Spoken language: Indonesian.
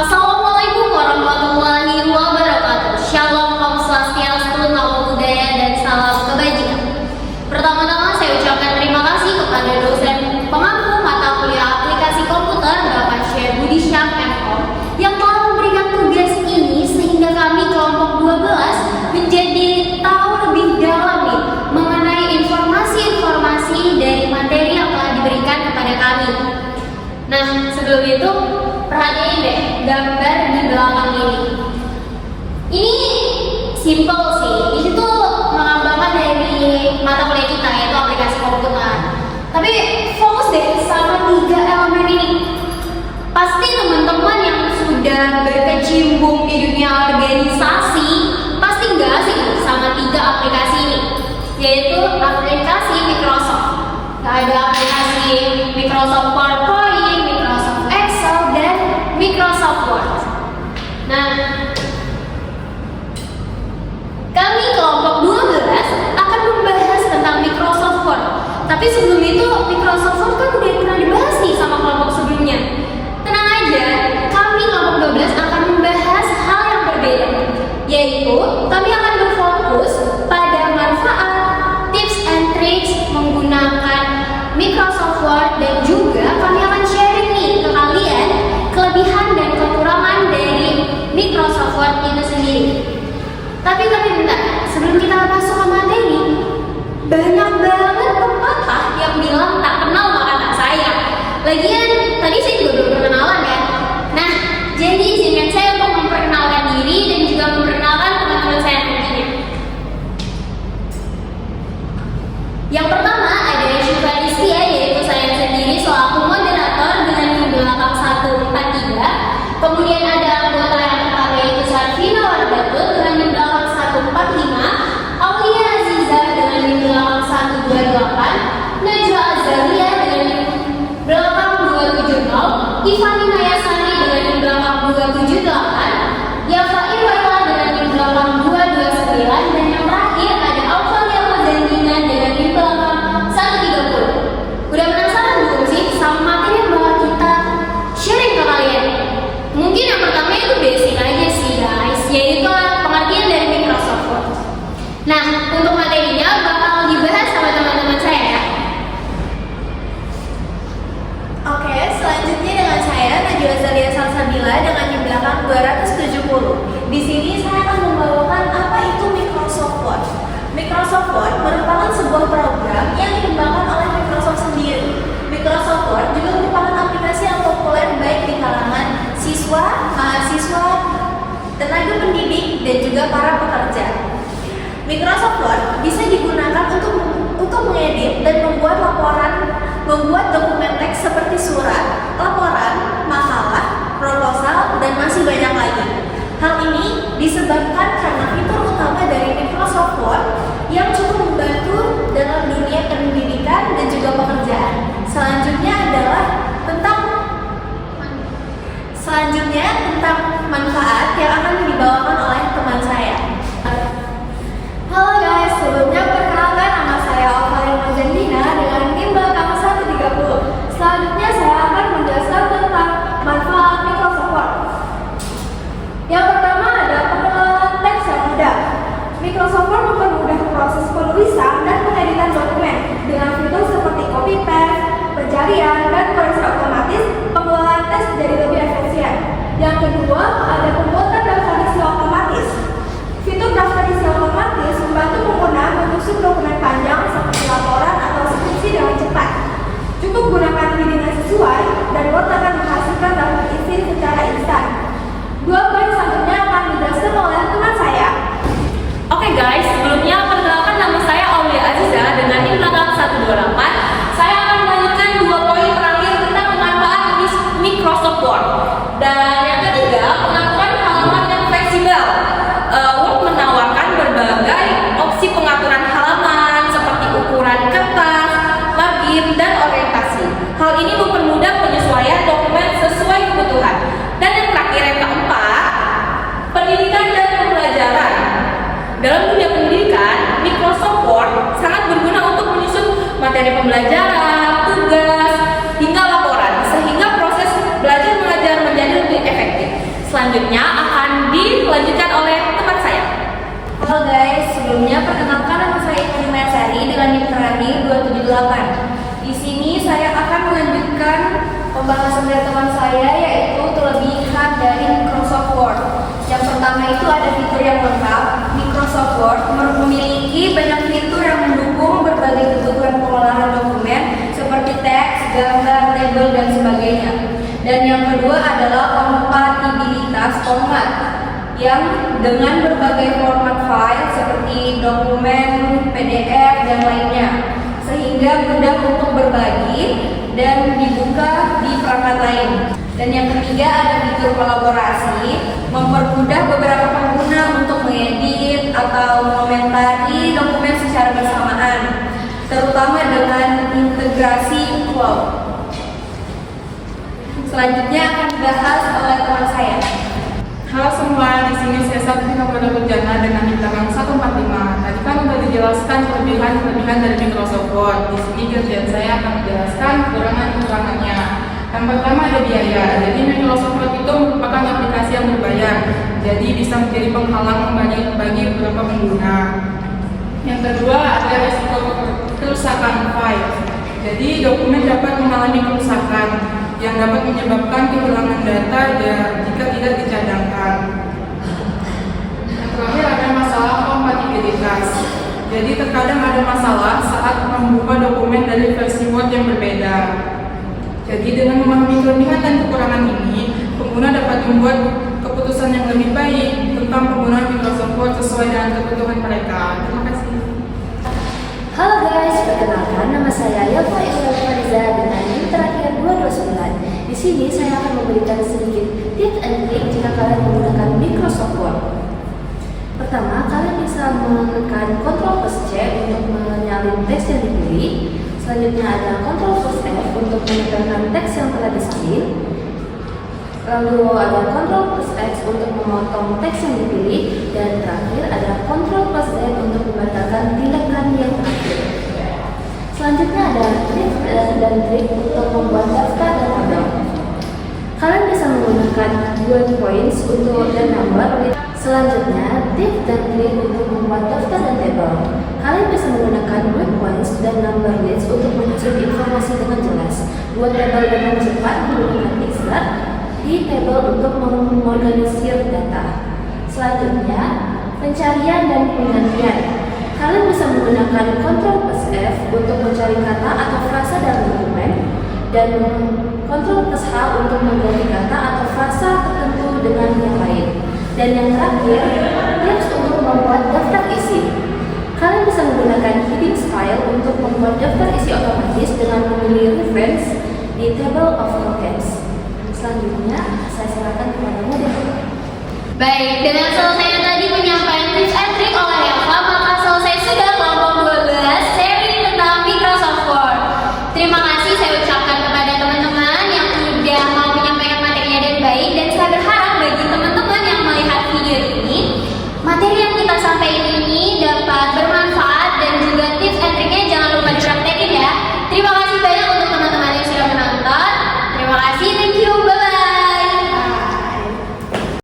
Assalamualaikum warahmatullahi wabarakatuh. Shalom, Om Swastiastu, Namo Buddhaya, dan salam kebajikan. Pertama-tama saya ucapkan terima kasih kepada dosen pengampu mata kuliah aplikasi komputer Bapak Syekh Budi Syam MKom yang telah memberikan tugas ini sehingga kami kelompok 12 menjadi tahu lebih dalam nih mengenai informasi-informasi dari materi yang telah diberikan kepada kami. Nah, sebelum itu perhatiin deh gambar di belakang ini. Ini simple sih. Di situ menggambarkan dari mata kuliah kita yaitu aplikasi komputer. Tapi fokus deh sama 3 elemen ini. Pasti teman-teman yang sudah berkecimpung di dunia organisasi pasti nggak asing sama 3 aplikasi ini, yaitu aplikasi Microsoft. Ada aplikasi Microsoft PowerPoint, Microsoft Excel, dan Microsoft Word. Nah, kami kelompok 12 akan membahas tentang Microsoft Word. Tapi sebelum itu, Microsoft Word kan udah pernah dibahas nih sama kelompok sebelumnya. Tenang aja, kami kelompok 12 akan membahas hal yang berbeda, yaitu kami akan berfokus pada manfaat, tips and tricks menggunakan Microsoft Word, dan juga kami akan sharing nih ke kalian kelebihan dan kekurangan dari Microsoft Word itu sendiri. Tapi bentar, sebelum kita masuk ke materi, banyak banget pepatah yang bilang tak kenal maka tak sayang. Lagian tadi saya juga belum perkenalan kan. Nah, jadi izinkan saya untuk memperkenalkan diri dan juga memperkenalkan teman-teman saya nantinya. Yang pertama ada Syifa Rizkia, yaitu saya sendiri selaku moderator dengan di belakang 143. Kemudian ada anggota yang pertama yaitu Sarfina Wardatul dengan di belakang 145, Aulia Aziza dengan di belakang 128, Najwa Azalia dengan di belakang 270, Ivani Nayasani dengan di belakang 278, Yafa Irwaila dengan di belakang 229, dan yang terakhir ada Aufalia Mazandina dengan di belakang 130. Udah penasaran belum sih sama materi yang bakal kita sharing ke kalian? Mungkin yang pertama itu basic aja sih guys, yaitu pengertian dari Microsoft Word. Nah, untuk materinya bakal dibahas sama teman-teman saya ya. Oke, selanjutnya dengan saya Najwa Azalia Salsabila dengan di belakang 270. Di sini saya akan membawakan apa itu Microsoft Word. Microsoft Word merupakan sebuah program yang dikembangkan oleh Microsoft sendiri. Microsoft Word juga merupakan aplikasi yang populer baik di kalangan siswa, mahasiswa, tenaga pendidik, dan juga para pekerja. Microsoft Word bisa digunakan untuk mengedit dan membuat dokumen teks seperti surat, laporan, makalah, proposal, dan masih banyak lagi. Hal ini disebabkan karena fitur utama dari Microsoft Word yang cukup membantu dalam dunia pendidikan dan juga pekerjaan. Selanjutnya tentang manfaat yang akan dibawakan oleh teman saya. Halo guys, sebelumnya perkenalkan nama saya Aufalia Mazandina dengan NIM belakang 130. Selanjutnya saya akan menjelaskan tentang manfaat Microsoft Word. Yang pertama ada pengenalan teks yang mudah. Microsoft Word mempermudah proses penulisan dan pengeditan dokumen dengan fitur seperti copy paste, pencarian, dan koreksi otomatis. Pengelolaan teks jadi lebih efisien. Yang kedua ada pembuatan daftar isi otomatis. Fitur daftar isi otomatis membantu pengguna menyusun dokumen panjang seperti laporan atau skripsi dengan cepat. Cukup gunakan bimbingan sesuai dan Word akan menghasilkan daftar isi secara instan. 2 poin selanjutnya akan dijelaskan oleh teman saya. Oke guys, sebelumnya perkenalkan nama saya Aulia Aziza dengan di belakang 128. Saya akan melanjutkan 2 poin terakhir tentang manfaat Microsoft Word. Dan yang ketiga, pengaturan halaman yang fleksibel. Word menawarkan berbagai opsi pengaturan halaman seperti ukuran kertas, margin, dan orientasi. Hal ini mempermudah penyesuaian dokumen sesuai kebutuhan. Dan yang terakhir, yang keempat, pendidikan dan pembelajaran. Dalam dunia pendidikan, Microsoft Word sangat berguna untuk menyusun materi pembelajaran, tugas, hingga laporan, sehingga proses belajar mengajar menjadi lebih efektif. selanjutnya akan dilanjutkan oleh teman saya. Halo guys, sebelumnya perkenalkan nama saya Ibu Mesari dengan NIM terakhir 278. Di sini saya akan melanjutkan pembahasan dari teman saya, yaitu kelebihan dari Microsoft Word. Yang pertama itu ada fitur yang lengkap. Microsoft Word memiliki banyak fitur yang mendukung berbagai kebutuhan pengolahan dokumen seperti teks, gambar, tabel, dan sebagainya. Dan yang kedua adalah kompatibilitas format yang dengan berbagai format file seperti dokumen, PDF, dan lainnya, sehingga mudah untuk berbagi dan dibuka di perangkat lain. Dan yang ketiga ada fitur kolaborasi, mempermudah beberapa pengguna untuk mengedit atau mengomentari dokumen secara bersamaan, terutama dengan integrasi cloud. Selanjutnya akan dibahas oleh teman saya. Halo semua, di sini saya Sabti Kapoda Bujana dengan NIM belakang 145. Tadi kan sudah dijelaskan kelebihan dari Microsoft Word. Di sini gantian saya akan menjelaskan kekurangan-kekurangannya. Yang pertama ada biaya. Jadi Microsoft Word itu merupakan aplikasi yang berbayar. Jadi bisa menjadi penghalang bagi beberapa pengguna. Yang kedua ada risiko kerusakan file. Jadi dokumen dapat mengalami kerusakan yang dapat menyebabkan kehilangan data jika tidak dicadangkan. Yang terakhir ada masalah kompatibilitas. Jadi terkadang ada masalah saat membuka dokumen dari versi Word yang berbeda. Jadi dengan memahami kelebihan dan kekurangan ini, pengguna dapat membuat keputusan yang lebih baik tentang penggunaan Microsoft Word sesuai dengan kebutuhan mereka. Terima kasih. Halo guys, perkenalkan nama saya Yelva Isra Fariza dengan NIM terakhir 229. Di sini saya akan memberikan sedikit tips and trick jika kalian menggunakan Microsoft Word. Pertama, kalian bisa menekan Ctrl+C untuk menyalin teks yang dipilih. Selanjutnya ada Ctrl+F untuk menempelkan teks yang telah disalin. Lalu ada Ctrl+X untuk memotong teks yang dipilih. Dan terakhir ada Ctrl+Z untuk membatalkan tindakan yang terakhir. Selanjutnya ada tips dan trik untuk membuat daftar dan tabel. Kalian bisa menggunakan bullet points untuk dan number. Selanjutnya, tips dan trik untuk membuat daftar dan tabel. Kalian bisa menggunakan bullet points dan number list untuk menyusun informasi dengan jelas. Buat tabel dengan cepat menggunakan insert di tabel untuk mengorganisir data. Selanjutnya, pencarian dan penggantian. Kalian bisa menggunakan Ctrl+F untuk mencari kata atau frasa dalam dokumen dan Ctrl+H untuk mengganti kata atau frasa tertentu dengan yang lain. Dan yang terakhir, tips untuk membuat daftar isi. Kalian bisa menggunakan heading style untuk membuat daftar isi otomatis dengan memilih reference di table of contents. Selanjutnya, saya serahkan kepada moderator. Baik, dengan selesai tadi penyampaian tips and trick oleh Eva, maka selesai sudah kelompok 12 seri tentang Microsoft Word. Terima kasih saya ucapkan kepada teman-teman yang sudah mau menyampaikan materinya dengan baik, dan saya berharap bagi teman-teman yang melihat video ini, materi yang kita sampaikan ini